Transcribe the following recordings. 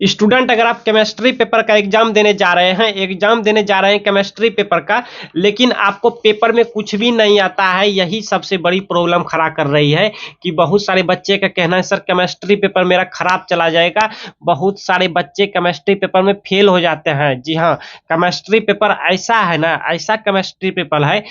Student अगर आप chemistry paper का एग्जाम देने जा रहे हैं केमिस्ट्री पेपर का, लेकिन आपको पेपर में कुछ भी नहीं आता है, यही सबसे बड़ी प्रॉब्लम खड़ा कर रही है कि बहुत सारे बच्चे का कहना है सर केमिस्ट्री पेपर मेरा खराब चला जाएगा। बहुत सारे बच्चे केमिस्ट्री पेपर में फेल हो जाते हैं। जी हाँ, केमिस्ट्री पेपर ऐसा है ना, ऐसा केमिस्ट्री पेपर है,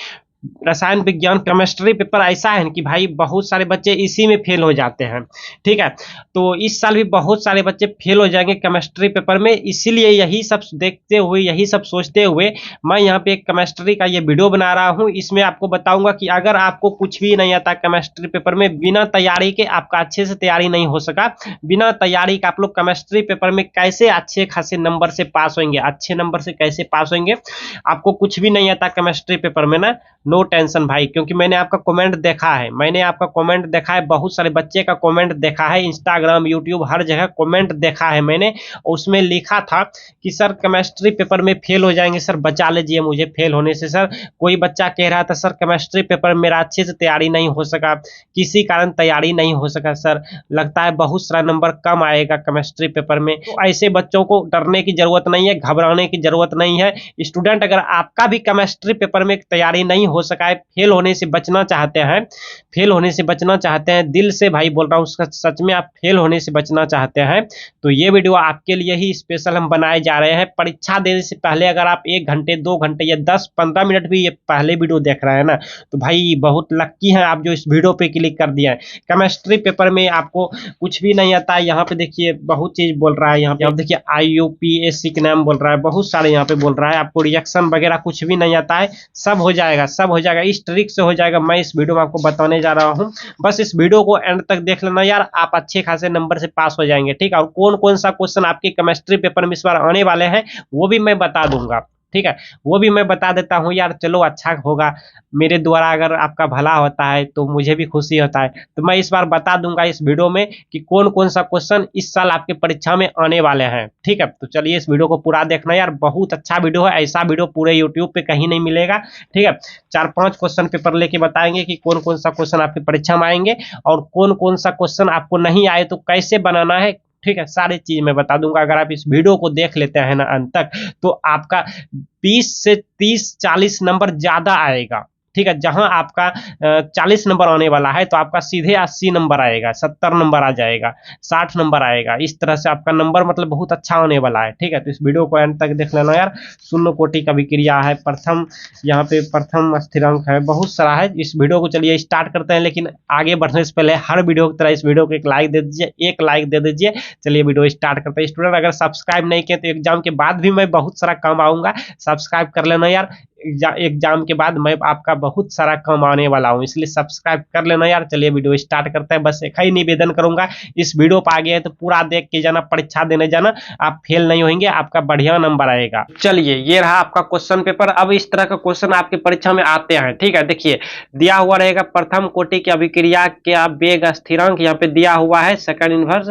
रसायन विज्ञान केमिस्ट्री पेपर ऐसा है कि भाई बहुत सारे बच्चे इसी में फेल हो जाते हैं। ठीक है, तो इस साल भी बहुत सारे बच्चे फेल हो जाएंगे केमिस्ट्री पेपर में, इसीलिए यही सब देखते हुए, यही सब सोचते हुए मैं यहाँ पे एक केमिस्ट्री का ये वीडियो बना रहा हूँ। इसमें आपको बताऊंगा कि अगर आपको कुछ भी नहीं आता केमिस्ट्री पेपर में, बिना तैयारी के, आपका अच्छे से तैयारी नहीं हो सका, बिना तैयारी के आप लोग केमिस्ट्री पेपर में कैसे अच्छे खासे नंबर से पास होंगे, अच्छे नंबर से कैसे पास होंगे। आपको कुछ भी नहीं आता केमिस्ट्री पेपर में ना, नो टेंशन भाई, क्योंकि मैंने आपका कमेंट देखा है, बहुत सारे बच्चे का कमेंट देखा है, इंस्टाग्राम यूट्यूब हर जगह कमेंट देखा है मैंने। उसमें लिखा था कि सर केमिस्ट्री पेपर में फेल हो जाएंगे सर, बचा लीजिए मुझे फेल होने से सर। कोई बच्चा कह रहा था सर केमिस्ट्री पेपर में मेरा अच्छे से तैयारी नहीं हो सका, किसी कारण तैयारी नहीं हो सका सर, लगता है बहुत सारा नंबर कम आएगा केमिस्ट्री पेपर में। तो ऐसे बच्चों को डरने की जरूरत नहीं है, घबराने की जरूरत नहीं है। स्टूडेंट अगर आपका भी केमिस्ट्री पेपर में तैयारी नहीं हो सका है, फेल होने से बचना चाहते हैं, दिल से भाई बोल रहा हूँ, सच में आप फेल होने से बचना चाहते हैं, तो ये वीडियो आपके लिए ही स्पेशल हम बनाए जा रहे हैं। परीक्षा देने से पहले अगर आप 1 घंटे 2 घंटे या 10-15 मिनट भी ये पहले वीडियो देख रहे हैं ना, तो भाई बहुत लक्की हैं आप जो इस वीडियो पे क्लिक कर दिया है। केमिस्ट्री पेपर में आपको कुछ भी नहीं आता है, यहाँ पे देखिए बहुत चीज बोल रहा है, यहाँ पे देखिए IUPAC के नाम बोल रहा है, बहुत सारे यहाँ पे बोल रहा है, आपको रिएक्शन वगैरह कुछ भी नहीं आता है, सब हो जाएगा, इस ट्रिक से हो जाएगा। मैं इस वीडियो में आपको बताने जा रहा हूँ, बस इस वीडियो को एंड तक देख लेना यार, आप अच्छे खासे नंबर से पास हो जाएंगे। ठीक है, और कौन कौन सा क्वेश्चन आपके केमिस्ट्री पेपर में इस बार आने वाले हैं वो भी मैं बता दूंगा। ठीक है, वो भी मैं बता देता हूँ यार, चलो अच्छा होगा, मेरे द्वारा अगर आपका भला होता है तो मुझे भी खुशी होता है। तो मैं इस बार बता दूंगा इस वीडियो में कि कौन कौन सा क्वेश्चन इस साल आपके परीक्षा में आने वाले हैं। ठीक है, तो चलिए इस वीडियो को पूरा देखना यार, बहुत अच्छा वीडियो है, ऐसा वीडियो पूरे यूट्यूब पे कहीं नहीं मिलेगा। ठीक है, 4-5 क्वेश्चन पेपर लेके बताएंगे कि कौन कौन सा क्वेश्चन आपकी परीक्षा में आएंगे और कौन कौन सा क्वेश्चन आपको नहीं आए तो कैसे बनाना है। ठीक है, सारी चीज मैं बता दूंगा। अगर आप इस वीडियो को देख लेते हैं ना अंत तक, तो आपका 20 से 30-40 नंबर ज्यादा आएगा। ठीक है, जहां आपका 40 नंबर आने वाला है तो आपका सीधे 80 नंबर आएगा, 70 नंबर आ जाएगा, 60 नंबर आएगा, इस तरह से आपका नंबर मतलब बहुत अच्छा होने वाला है। ठीक है, तो इस वीडियो को अंत तक देख लेना यार। शून्य कोटि का विक्रिया है, प्रथम, यहाँ पे प्रथम स्थिरांक है, बहुत सारा है। इस वीडियो को चलिए स्टार्ट करते हैं, लेकिन आगे बढ़ने से पहले हर वीडियो की तरह इस वीडियो को एक लाइक दे दीजिए, एक लाइक दे दीजिए। चलिए वीडियो स्टार्ट करते हैं। स्टूडेंट अगर सब्सक्राइब नहीं किए तो एग्जाम के बाद भी मैं बहुत सारा काम आऊंगा, सब्सक्राइब कर लेना यार। एग्जाम के बाद मैं आपका बहुत सारा काम आने वाला हूं, इसलिए सब्सक्राइब कर लेना यार। चलिए वीडियो स्टार्ट करते हैं। बस एक ही निवेदन करूंगा, इस वीडियो पर आ गया है तो पूरा देख के जाना, परीक्षा देने जाना, आप फेल नहीं होंगे, आपका बढ़िया नंबर आएगा। चलिए ये रहा आपका क्वेश्चन पेपर। अब इस तरह का क्वेश्चन आपकी परीक्षा में आते हैं। ठीक है, देखिए दिया हुआ रहेगा प्रथम कोटि की अभिक्रिया के वेग स्थिरांक, यहाँ पे दिया हुआ है सेकंड इनवर्स,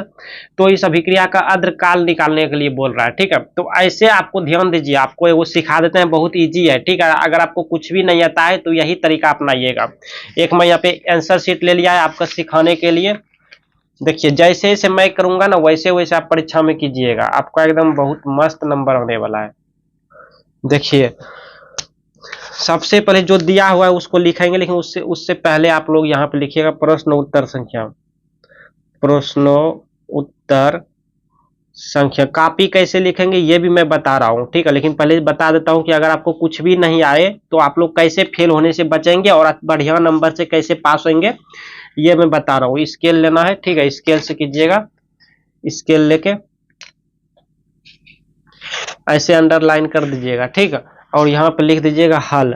तो इस अभिक्रिया का अद्रकाल निकालने के लिए बोल रहा है। ठीक है, तो ऐसे आपको ध्यान दीजिए, आपको वो सिखा देते हैं, बहुत इजी है। ठीक है, अगर आपको कुछ भी नहीं आता है तो यही तरीका अपनाइएगा। एक मैं यहाँ पे आंसर शीट ले लिया है आपका सिखाने के लिए। देखिए जैसे जैसे मैं करूंगा ना वैसे वैसे आप परीक्षा में कीजिएगा, आपका एकदम बहुत मस्त नंबर होने वाला है। देखिए सबसे पहले जो दिया हुआ है उसको लिखेंगे, लेकिन उससे उससे पहले आप लोग यहाँ पे लिखिएगा प्रश्न उत्तर संख्या, प्रश्नोत्तर संख्या। कॉपी कैसे लिखेंगे ये भी मैं बता रहा हूँ। ठीक है, लेकिन पहले बता देता हूँ कि अगर आपको कुछ भी नहीं आए तो आप लोग कैसे फेल होने से बचेंगे और बढ़िया नंबर से कैसे पास होंगे, ये मैं बता रहा हूँ। स्केल लेना है, ठीक है, स्केल से कीजिएगा, स्केल लेके ऐसे अंडरलाइन कर दीजिएगा। ठीक है, और यहाँ पे लिख दीजिएगा हल,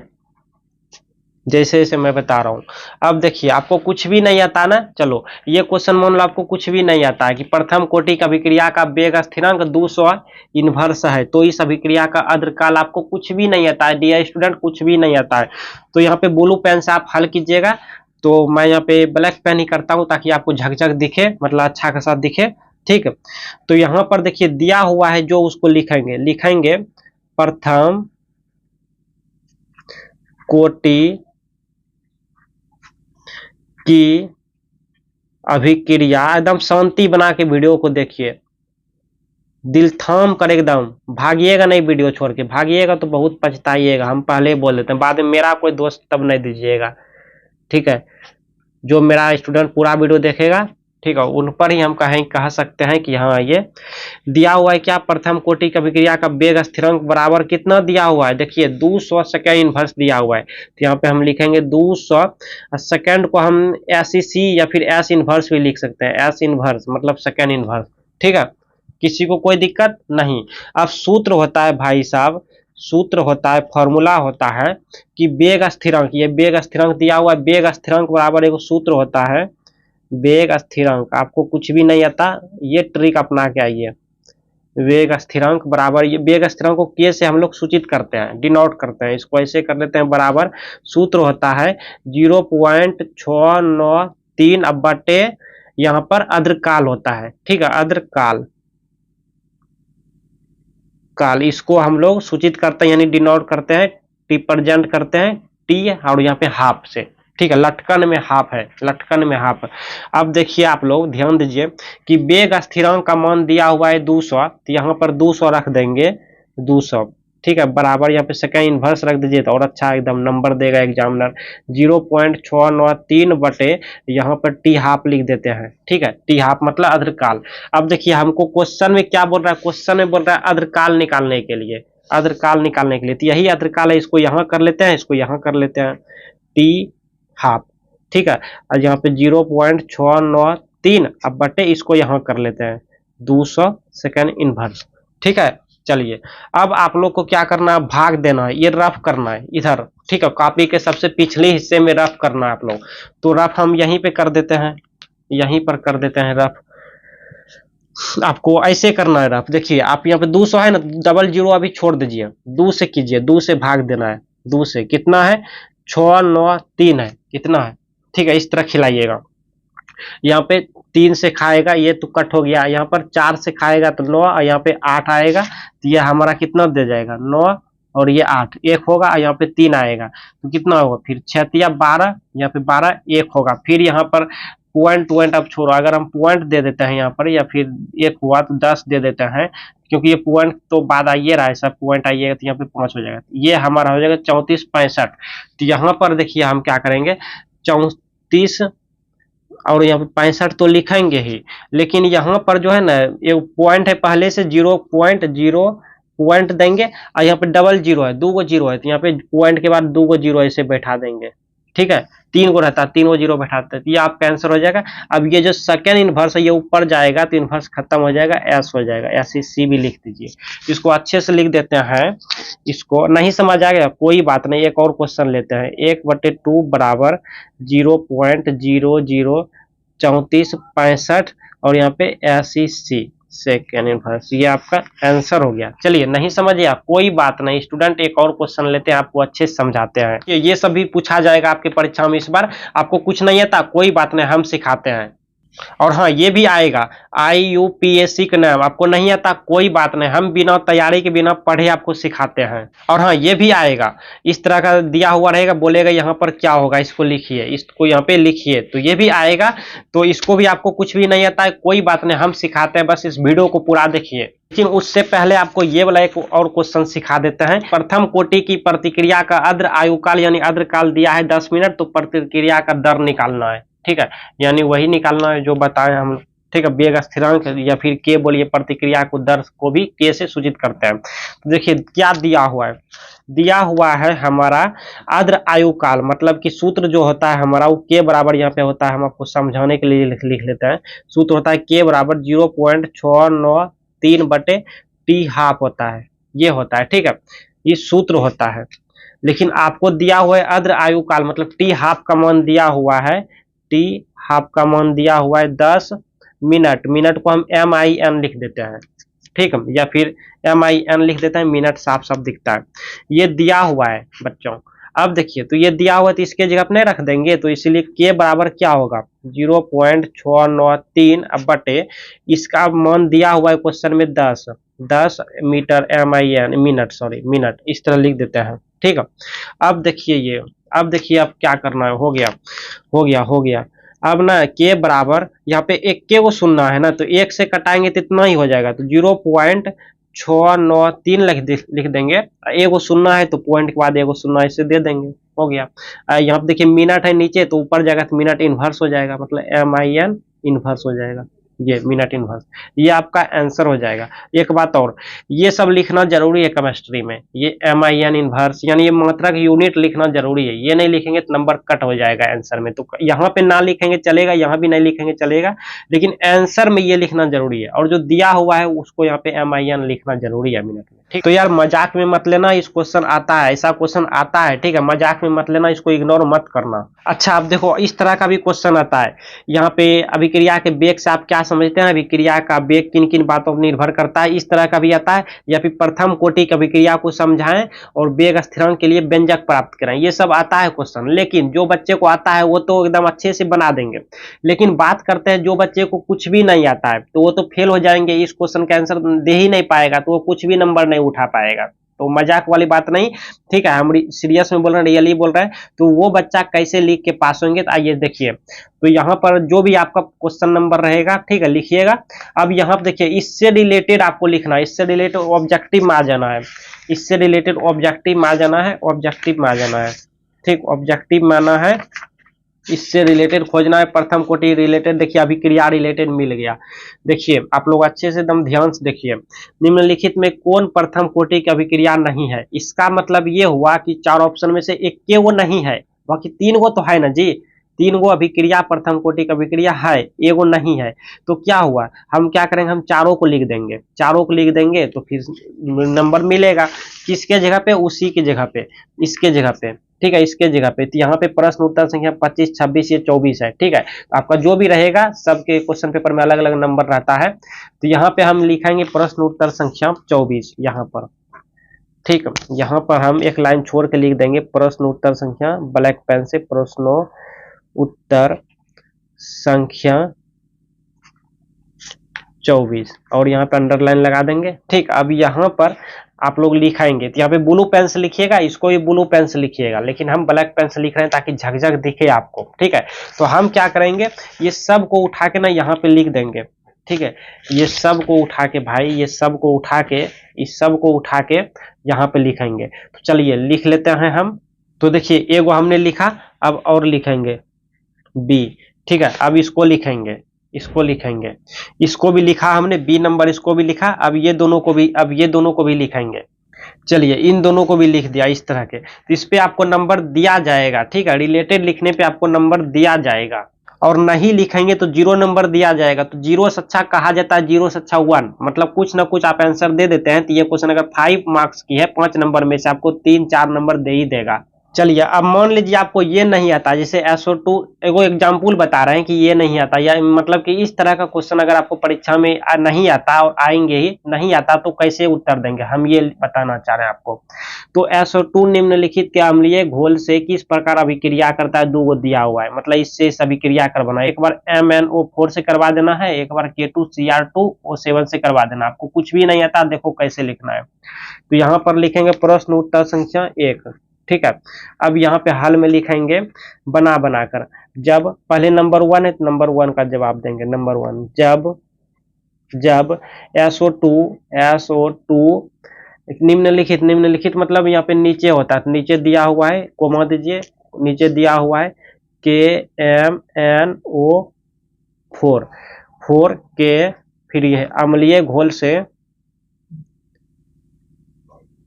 जैसे जैसे मैं बता रहा हूं। अब देखिए आपको कुछ भी नहीं आता ना, चलो ये क्वेश्चन मान लो आपको कुछ भी नहीं आता है कि प्रथम कोटि का अभिक्रिया का वेग स्थिरांक 200 इनवर्स है, तो इस अभिक्रिया का अद्रकाल, आपको कुछ भी नहीं आता है डियर स्टूडेंट, कुछ भी नहीं आता है, तो यहाँ पे ब्लू पेन से आप हल कीजिएगा। तो मैं यहाँ पे ब्लैक पेन ही करता हूँ ताकि आपको झकझक दिखे, मतलब अच्छा खासा दिखे। ठीक है, तो यहाँ पर देखिए दिया हुआ है जो उसको लिखेंगे प्रथम कोटि की अभिक्रिया, एकदम शांति बना के वीडियो को देखिए, दिल थाम कर एकदम भागिएगा नहीं, वीडियो छोड़ के भागिएगा तो बहुत पछताइएगा। हम पहले ही बोल देते हैं, बाद में मेरा कोई दोस्त तब नहीं दीजिएगा, ठीक है। जो मेरा स्टूडेंट पूरा वीडियो देखेगा, ठीक है, उन पर ही हम कह सकते हैं कि हाँ ये दिया हुआ है। क्या प्रथम कोटि की अभिक्रिया का वेग स्थिरांक बराबर कितना दिया हुआ है, देखिए 200 सेकेंड इनवर्स दिया हुआ है। तो यहाँ पे हम लिखेंगे 200 सेकेंड को हम SEC या फिर एस इनवर्स भी लिख सकते हैं, एस इनवर्स मतलब सेकेंड इनवर्स, ठीक है। किसी को कोई दिक्कत नहीं। अब सूत्र होता है भाई साहब, सूत्र होता है, फॉर्मूला होता है कि वेग स्थिरांक, ये वेग स्थिरांक दिया हुआ है, वेग स्थिरांक बराबर एक सूत्र होता है वेग स्थिरांक। आपको कुछ भी नहीं आता, ये ट्रिक अपना के आइए। वेग स्थिरांक बराबर, ये वेग स्थिरांक को के से हम लोग सूचित करते हैं, डिनोट करते हैं, इसको ऐसे कर लेते हैं बराबर, सूत्र होता है 0.693 अब बटे यहाँ पर अर्धकाल होता है, ठीक है, अर्धकाल काल, इसको हम लोग सूचित करते हैं यानी डिनोट करते हैं, रिप्रेजेंट करते हैं टी और यहाँ पे हाफ से, ठीक है। लटकन में हाफ है, लटकन में हाफ। अब देखिए आप लोग ध्यान दीजिए कि वेग स्थिरांक का मान दिया हुआ है 200, तो यहाँ पर 200 रख देंगे, 200, ठीक है, बराबर यहाँ पे सेकेंड इनवर्स रख दीजिए तो और अच्छा एकदम नंबर देगा एग्जामिनर। 0.693 बटे यहाँ पर टी हाफ लिख देते हैं, ठीक है, टी हाफ मतलब अर्धकाल। अब देखिए हमको क्वेश्चन में क्या बोल रहा है, क्वेश्चन में बोल रहा है अर्धकाल निकालने के लिए, अर्धकाल निकालने के लिए, तो यही अर्धकाल है, इसको यहाँ कर लेते हैं, इसको यहाँ कर लेते हैं, टी हाफ, ठीक है। और यहाँ पे 0.693 अब बटे इसको यहाँ कर लेते हैं 200 सेकेंड इनवर्स, ठीक है। चलिए अब आप लोग को क्या करना है, भाग देना है, ये रफ करना है इधर, ठीक है, कॉपी के सबसे पिछले हिस्से में रफ करना है आप लोग। तो रफ हम यहीं पे कर देते हैं, यहीं पर कर देते हैं रफ। आपको ऐसे करना है रफ, देखिए आप यहाँ पे 200 है ना, डबल जीरो अभी छोड़ दीजिए, 2 से कीजिए, 2 से भाग देना है, 2 से कितना है 693 है, कितना है, ठीक है, इस तरह खिलाइएगा। यहाँ पे 3 से खाएगा ये तो कट हो गया, यहाँ पर 4 से खाएगा तो 9 और यहाँ पे 8 आएगा, तो ये हमारा कितना दे जाएगा 9 और ये 8, एक होगा, यहाँ पे 3 आएगा तो कितना होगा, फिर 6 या 12, यहाँ पे 12 एक होगा, फिर यहाँ पर पॉइंट अब छोड़ो, अगर हम पॉइंट दे देते हैं यहाँ पर या फिर एक हुआ तो 10 दे देते हैं, क्योंकि ये पॉइंट तो बाद आइए रहा है, सब पॉइंट आइएगा तो यहाँ पे 5 हो जाएगा, ये हमारा हो जाएगा 3465। तो यहाँ पर देखिए हम क्या करेंगे, 34 और यहाँ पे 65 तो लिखेंगे ही, लेकिन यहाँ पर जो है ना ये पॉइंट है पहले से 0.0 पॉइंट देंगे और यहाँ पे डबल जीरो है, 2 गो जीरो है, तो यहाँ पे पॉइंट के बाद 2 गो जीरो ऐसे बैठा देंगे, ठीक है, 3 गो रहता है, 3 गो जीरो बैठाते हैं, तो ये आपका आंसर हो जाएगा। अब ये जो सेकेंड इनवर्स है ये ऊपर जाएगा तो इनवर्स खत्म हो जाएगा, एस हो जाएगा, SEC भी लिख दीजिए। इसको अच्छे से लिख देते हैं, इसको नहीं समझ आएगा कोई बात नहीं, एक और क्वेश्चन लेते हैं, 1/2 बराबर 0.003465 और यहाँ पे SEC सेकेंड इनवर्स, ये आपका आंसर हो गया। चलिए नहीं समझिए आप कोई बात नहीं, स्टूडेंट एक और क्वेश्चन लेते हैं, आपको अच्छे से समझाते हैं, ये सब भी पूछा जाएगा आपके परीक्षा में इस बार। आपको कुछ नहीं आता कोई बात नहीं, हम सिखाते हैं। और हाँ ये भी आएगा IUPAC का नाम, आपको नहीं आता कोई बात नहीं, हम बिना तैयारी के बिना पढ़े आपको सिखाते हैं। और हाँ ये भी आएगा, इस तरह का दिया हुआ रहेगा, बोलेगा यहाँ पर क्या होगा, इसको लिखिए, इसको यहाँ पे लिखिए, तो ये भी आएगा। तो इसको भी आपको कुछ भी नहीं आता है कोई बात नहीं, हम सिखाते हैं, बस इस वीडियो को पूरा देखिए। लेकिन उससे पहले आपको ये वाला एक और क्वेश्चन सिखा देते हैं। प्रथम कोटि की प्रतिक्रिया का अर्ध आयुकाल यानी अर्धकाल दिया है 10 मिनट, तो प्रतिक्रिया का दर निकालना है, ठीक है, यानी वही निकालना है जो बताए हम, ठीक है, वेग स्थिरांक या फिर के बोलिए, प्रतिक्रिया को दर को भी के से सूचित करते हैं। तो देखिए क्या दिया हुआ है, दिया हुआ है हमारा अर्ध आयुकाल, मतलब कि सूत्र जो होता है हमारा वो के बराबर यहाँ पे होता है, हम आपको समझाने के लिए लिख लेते हैं। सूत्र होता है के बराबर 0.693 बटे टी हाफ होता है, ये होता है, ठीक है, ये सूत्र होता है। लेकिन आपको दिया हुआ है अर्ध आयुकाल मतलब टी हाफ का मान दिया हुआ है, टी हाफ का मान दिया हुआ है 10 मिनट, मिनट को हम MIN लिख देते हैं, ठीक है, या फिर MIN लिख देते हैं, मिनट साफ साफ दिखता है, ये दिया हुआ है बच्चों। अब देखिए तो ये दिया हुआ है तो इसके जगह नहीं रख देंगे, तो इसीलिए के बराबर क्या होगा 0.693 अब बटे इसका मान दिया हुआ है क्वेश्चन में 10 meter MIN minute, sorry minute, इस तरह लिख देते हैं, ठीक है। अब देखिए ये, अब देखिए अब क्या करना है, हो गया हो गया हो गया। अब ना के बराबर यहाँ पे एक के को सुनना है ना, तो एक से कटाएंगे तो इतना ही हो जाएगा, तो 0.693 लिख देंगे। एक को सुनना है तो पॉइंट के बाद एक को सुनना है, इसे दे देंगे, हो गया। यहाँ पे देखिए मिनट है नीचे, तो ऊपर जाएगा तो मिनट इनवर्स हो जाएगा, मतलब MIN इनवर्स हो जाएगा, ये मिनट इनवर्स, ये आपका आंसर हो जाएगा। एक बात और, ये सब लिखना जरूरी है केमिस्ट्री में, ये MIN इनवर्स यानी ये मात्रा की यूनिट लिखना जरूरी है, ये नहीं लिखेंगे तो नंबर कट हो जाएगा आंसर में। तो यहाँ पे ना लिखेंगे चलेगा, यहाँ भी नहीं लिखेंगे चलेगा, लेकिन आंसर में ये लिखना जरूरी है, और जो दिया हुआ है उसको यहाँ पे MIN लिखना जरूरी है मिनट में, ठीक। तो यार मजाक में मत लेना, इस क्वेश्चन आता है, ऐसा क्वेश्चन आता है, ठीक है, मजाक में मत लेना, इसको इग्नोर मत करना। अच्छा अब देखो इस तरह का भी क्वेश्चन आता है, यहाँ पे अभिक्रिया के वेग से आप क्या समझते हैं, अभिक्रिया का वेग किन किन बातों पर निर्भर करता है, इस तरह का भी आता है। या फिर प्रथम कोटि की अभिक्रिया को समझाएं और वेग स्थिरांक के लिए व्यंजक प्राप्त करें, ये सब आता है क्वेश्चन। लेकिन जो बच्चे को आता है वो तो एकदम अच्छे से बना देंगे, लेकिन बात करते हैं जो बच्चे को कुछ भी नहीं आता है तो वो तो फेल हो जाएंगे, इस क्वेश्चन का आंसर दे ही नहीं पाएगा, तो वो कुछ भी नंबर नहीं उठा पाएगा। तो मजाक वाली बात नहीं, ठीक है, हम सीरियस में बोल रहे हैं, रियली बोल रहे हैं। तो वो बच्चा कैसे लिख के पास होंगे, तो आइए देखिए। तो यहाँ पर जो भी आपका क्वेश्चन नंबर रहेगा, ठीक है, लिखिएगा। अब यहाँ पर देखिए इससे रिलेटेड आपको लिखना है, इससे रिलेटेड ऑब्जेक्टिव में आ जाना है, इससे रिलेटेड ऑब्जेक्टिव में आ जाना है, ऑब्जेक्टिव में आ जाना है, ठीक, ऑब्जेक्टिव में आना है, इससे रिलेटेड खोजना है, प्रथम कोटि रिलेटेड, देखिए अभिक्रिया रिलेटेड मिल गया। देखिए आप लोग अच्छे से एकदम ध्यान से देखिए, निम्नलिखित में कौन प्रथम कोटि की अभिक्रिया नहीं है। इसका मतलब ये हुआ कि चार ऑप्शन में से एक के वो नहीं है, बाकी तीन गो तो है ना जी, तीन गो अभिक्रिया प्रथम कोटि की अभिक्रिया है, एगो नहीं है। तो क्या हुआ, हम क्या करेंगे, हम चारों को लिख देंगे, चारों को लिख देंगे तो फिर नंबर मिलेगा। किसके जगह पे, उसी की जगह पे, इसके जगह पे, ठीक है, इसके जगह पे। तो यहाँ पे प्रश्न उत्तर संख्या 25, 26, ये 24 है, ठीक है। तो आपका जो भी रहेगा, सबके क्वेश्चन पेपर में अलग अलग नंबर रहता है। तो यहाँ पे हम लिखेंगे प्रश्न उत्तर संख्या 24 यहाँ पर, ठीक है। यहाँ पर हम एक लाइन छोड़ के लिख देंगे प्रश्न उत्तर संख्या, ब्लैक पेन से, प्रश्नो उत्तर संख्या 24, और यहाँ पे अंडरलाइन लगा देंगे, ठीक। अब यहाँ पर आप लोग लिखाएंगे, तो यहाँ पे ब्लू पेन से लिखिएगा, इसको भी ब्लू पेन से लिखिएगा, लेकिन हम ब्लैक पेन से लिख रहे हैं ताकि झकझक दिखे आपको, ठीक है। तो हम क्या करेंगे, ये सब को उठा के ना यहाँ पे लिख देंगे, ठीक है। ये सब को उठा के भाई, ये सब को उठा के, इस सब को उठा के यहाँ पे लिखेंगे। तो चलिए लिख लेते हैं हम। तो देखिए एगो हमने लिखा, अब और लिखेंगे बी, ठीक है। अब इसको लिखेंगे, इसको लिखेंगे, इसको भी लिखा हमने, बी नंबर इसको भी लिखा। अब ये दोनों को भी, अब ये दोनों को भी लिखेंगे। चलिए इन दोनों को भी लिख दिया इस तरह के, तो इस पे आपको नंबर दिया जाएगा, ठीक है। रिलेटेड लिखने पे आपको नंबर दिया जाएगा, और नहीं लिखेंगे तो 0 नंबर दिया जाएगा। तो 0 से अच्छा कहा जाता है, 0 से अच्छा 1, मतलब कुछ ना कुछ आप आंसर दे देते हैं। तो ये क्वेश्चन अगर 5 मार्क्स की है, 5 नंबर में से आपको 3-4 नंबर दे ही देगा। चलिए अब मान लीजिए आपको ये नहीं आता, जैसे SO2 एगो एग्जाम्पल बता रहे हैं कि ये नहीं आता, या मतलब कि इस तरह का क्वेश्चन अगर आपको परीक्षा में नहीं आता, और आएंगे ही नहीं आता, तो कैसे उत्तर देंगे, हम ये बताना चाह रहे हैं आपको। तो SO2 निम्नलिखित के अम्लीय घोल से किस प्रकार अभिक्रिया करता है, 2 गो दिया हुआ है, मतलब इससे इस अभिक्रिया कर बना, एक बार MnO4 से करवा देना है, एक बार K2Cr2O7 से करवा देना। आपको कुछ भी नहीं आता, देखो कैसे लिखना है। तो यहाँ पर लिखेंगे प्रश्न उत्तर संख्या 1, ठीक है। अब यहाँ पे हल में लिखेंगे बना बनाकर, जब पहले नंबर 1 है तो नंबर 1 का जवाब देंगे, नंबर 1, जब SO2 निम्नलिखित मतलब यहाँ पे नीचे होता है, तो नीचे दिया हुआ है, कोमा दीजिए, नीचे दिया हुआ है KMnO4 के, फिर ये अम्लीय घोल से,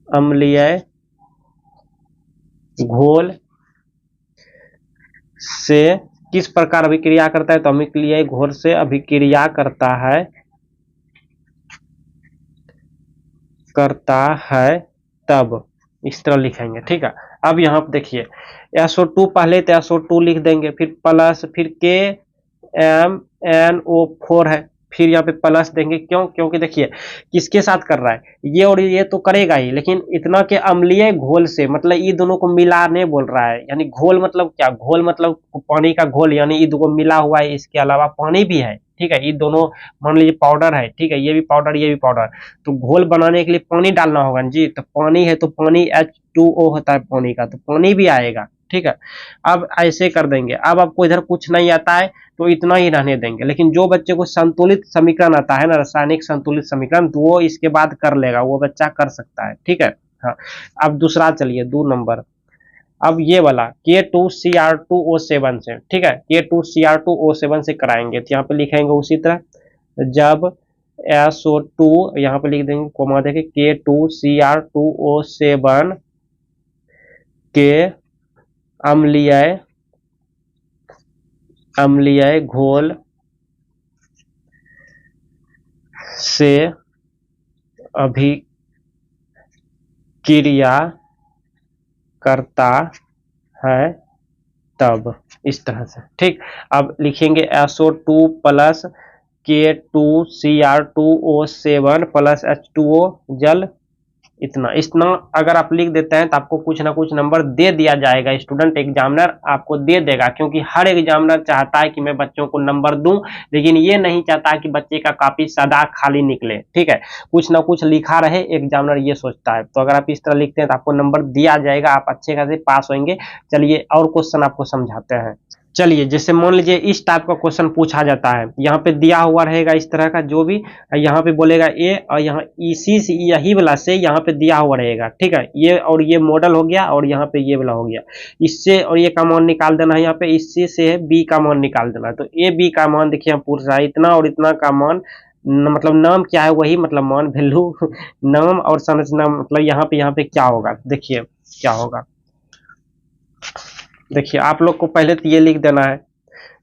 अम्लीय घोल से किस प्रकार अभिक्रिया करता है, तो अम्लीय घोल से अभिक्रिया करता है तब, इस तरह लिखेंगे, ठीक है। अब यहाँ पे देखिए SO2 पहले तो SO2 लिख देंगे, फिर प्लस, फिर KMnO4 है, फिर यहाँ पे प्लस देंगे, क्यों, क्योंकि देखिए किसके साथ कर रहा है, ये और ये तो करेगा ही, लेकिन इतना के अम्लीय घोल से, मतलब ये दोनों को मिलाने बोल रहा है। यानी घोल मतलब क्या, घोल मतलब पानी का घोल, यानी ये दोनों मिला हुआ है, इसके अलावा पानी भी है, ठीक है। ये दोनों मान लीजिए पाउडर है, ठीक है, ये भी पाउडर, ये भी पाउडर, तो घोल बनाने के लिए पानी डालना होगा जी। तो पानी है तो पानी H2O होता है पानी का, तो पानी भी आएगा, ठीक है। अब ऐसे कर देंगे। अब आपको इधर कुछ नहीं आता है तो इतना ही रहने देंगे, लेकिन जो बच्चे को संतुलित समीकरण आता है ना, रासायनिक संतुलित समीकरण, तो वो इसके बाद कर लेगा, वो बच्चा कर सकता है, ठीक है। हाँ, अब दूसरा चलिए 2 नंबर। अब ये वाला K2Cr2O7 से, ठीक है, K2Cr2O7 से कराएंगे, तो यहाँ पे लिखेंगे उसी तरह, जब SO2 यहाँ पे लिख देंगे कोमा देके K2Cr2O7 के अम्लीय घोल से अभिक्रिया करता है तब, इस तरह से, ठीक। अब लिखेंगे SO2 plus K2Cr2O7 plus H2O जल, इतना इतना अगर आप लिख देते हैं तो आपको कुछ ना कुछ नंबर दे दिया जाएगा, स्टूडेंट एग्जामिनर आपको दे देगा, क्योंकि हर एग्जामिनर चाहता है कि मैं बच्चों को नंबर दूं, लेकिन ये नहीं चाहता कि बच्चे का कॉपी सदा खाली निकले, ठीक है, कुछ ना कुछ लिखा रहे, एग्जामिनर ये सोचता है। तो अगर आप इस तरह लिखते हैं तो आपको नंबर दिया जाएगा, आप अच्छे खासे पास होंगे। चलिए और क्वेश्चन आपको समझाते हैं। चलिए, जैसे मान लीजिए इस टाइप का क्वेश्चन पूछा जाता है, यहाँ पे दिया हुआ रहेगा इस तरह का, जो भी यहाँ पे बोलेगा ए, और यहाँ इसी से यही वाला से यहाँ पे दिया हुआ रहेगा, ठीक है, ये और ये मॉडल हो गया, और यहाँ पे ये वाला हो गया, इससे और ये का मान निकाल देना है, यहाँ पे इससे से बी का मान निकाल देना है। तो ए बी का मान देखिए हम पूछ रहा है, इतना और इतना का मान, मतलब नाम क्या है वही, मतलब मान वैल्यू नाम और संरचना, मतलब यहाँ पे क्या होगा, देखिए क्या होगा। देखिए आप लोग को पहले तो ये लिख देना है,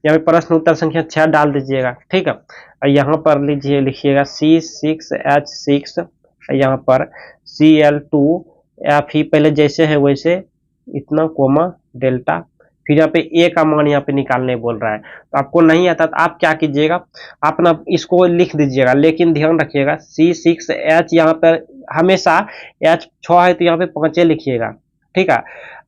यहाँ पे प्रश्न उत्तर संख्या 6 डाल दीजिएगा, ठीक है। और यहाँ पर लीजिए लिखिएगा C6H6, यहाँ पर Cl2Fe, पहले जैसे है वैसे, इतना कोमा डेल्टा, फिर यहाँ पे ए का मान यहाँ पे निकालने बोल रहा है। तो आपको नहीं आता तो आप क्या कीजिएगा, आप ना इसको लिख दीजिएगा, लेकिन ध्यान रखिएगा C6H यहाँ पर हमेशा H6 है तो यहाँ पे 5 लिखिएगा, ठीक है।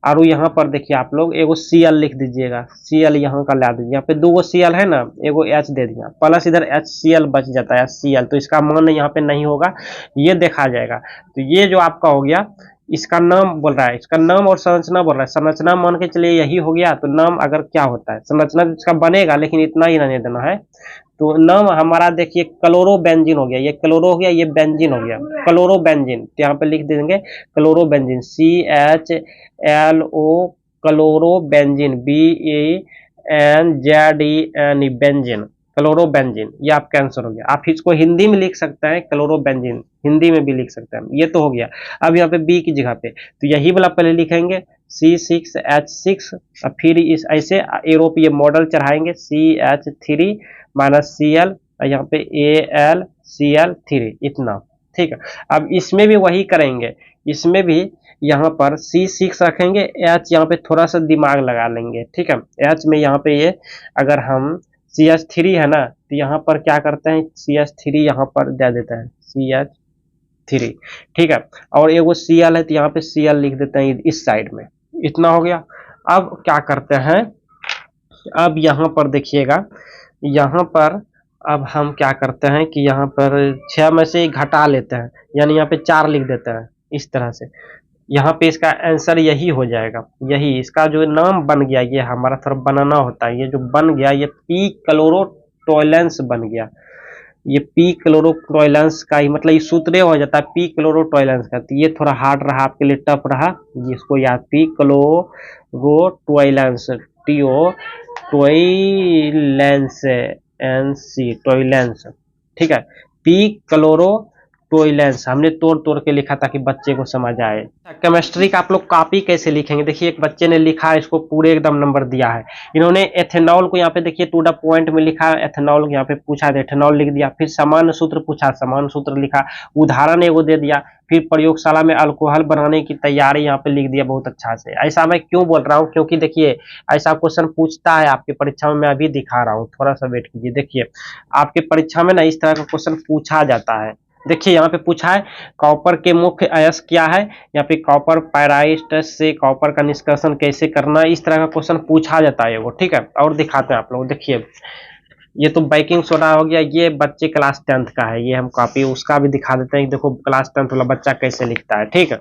और यहाँ पर देखिए आप लोग एगो Cl लिख दीजिएगा, Cl यहाँ का ला दीजिए, यहाँ पे 2 Cl है ना, एगो H दे दिया, प्लस इधर HCl बच जाता है Cl, तो इसका मान यहाँ पे नहीं होगा, ये देखा जाएगा। तो ये जो आपका हो गया, इसका नाम बोल रहा है, इसका नाम और संरचना बोल रहा है, संरचना मान के चलिए यही हो गया, तो नाम अगर क्या होता है, संरचना इसका बनेगा, लेकिन इतना ही रहने देना है। तो नाम हमारा देखिए क्लोरोबेंजीन हो गया, ये क्लोरो हो गया, ये बेंजीन हो गया, क्लोरोबेंजीन, तो यहाँ पे लिख देंगे chlorobenzene, CHLO, chlorobenzene, BENZEN, benzene, chlorobenzene, ये आपका आंसर हो गया। आप इसको हिंदी में लिख सकते हैं, क्लोरोबेंजीन हिंदी में भी लिख सकते हैं, ये तो हो गया। अब यहाँ पे बी की जगह पे तो यही वाला पहले लिखेंगे C6H6, और फिर इस ऐसे एरो पे ये मॉडल चढ़ाएंगे CH3 माइनस Cl, यहाँ पे AlCl3, इतना, ठीक है। अब इसमें भी वही करेंगे, इसमें भी यहाँ पर C6 रखेंगे, H यहाँ पे थोड़ा सा दिमाग लगा लेंगे, ठीक है। H में यहाँ पे ये अगर हम CH3 है ना, तो यहाँ पर क्या करते हैं, CH3 यहाँ पर दे देते हैं CH3, ठीक है। और एगो Cl है तो यहाँ पे Cl लिख देते हैं इस साइड में, इतना हो गया। अब क्या करते हैं, अब यहाँ पर देखिएगा, यहाँ पर अब हम क्या करते हैं कि यहाँ पर 6 में से घटा लेते हैं, यानी यहाँ पे 4 लिख देते हैं, इस तरह से। यहाँ पे इसका आंसर यही हो जाएगा, यही इसका जो नाम बन गया, ये हमारा थोड़ा बनाना होता है, ये जो बन गया ये पी क्लोरोटोइलेंस बन गया, ये पी क्लोरोटोइलेंस का ही मतलब ये सूत्र हो जाता है पी क्लोरोटोइलेंस का। तो ये थोड़ा हार्ड रहा आपके लिए, टफ रहा, इसको याद, पी क्लोरोटोइलेंस, TO टोइलेंस, NC टोइलेंस, ठीक है, पी क्लोरो टोइलेंस हमने तोड़ तोड़ के लिखा ताकि बच्चे को समझ आए। केमिस्ट्री का आप लोग कॉपी कैसे लिखेंगे, देखिए एक बच्चे ने लिखा है, इसको पूरे एकदम नंबर दिया है, इन्होंने एथेनॉल को यहाँ पे देखिए टू द पॉइंट में लिखा, एथेनॉल यहाँ पे पूछा तो एथेनॉल लिख दिया, फिर समान सूत्र पूछा, समान सूत्र लिखा, उदाहरण एगो दे दिया, फिर प्रयोगशाला में अल्कोहल बनाने की तैयारी यहाँ पे लिख दिया बहुत अच्छा से। ऐसा मैं क्यों बोल रहा हूँ, क्योंकि देखिए ऐसा क्वेश्चन पूछता है आपके परीक्षा में, मैं अभी दिखा रहा हूँ, थोड़ा सा वेट कीजिए। देखिए आपके परीक्षा में ना इस तरह का क्वेश्चन पूछा जाता है, देखिए यहाँ पे पूछा है कॉपर के मुख्य अयस्क क्या है, यहाँ पे कॉपर पायराइट से कॉपर का निष्कर्षण कैसे करना, इस तरह का क्वेश्चन पूछा जाता है वो, ठीक है। और दिखाते हैं आप लोग, देखिए ये तो बेकिंग सोडा हो गया, ये बच्चे क्लास 10th का है, ये हम कॉपी उसका भी दिखा देते हैं, देखो क्लास 10th वाला बच्चा कैसे लिखता है, ठीक है।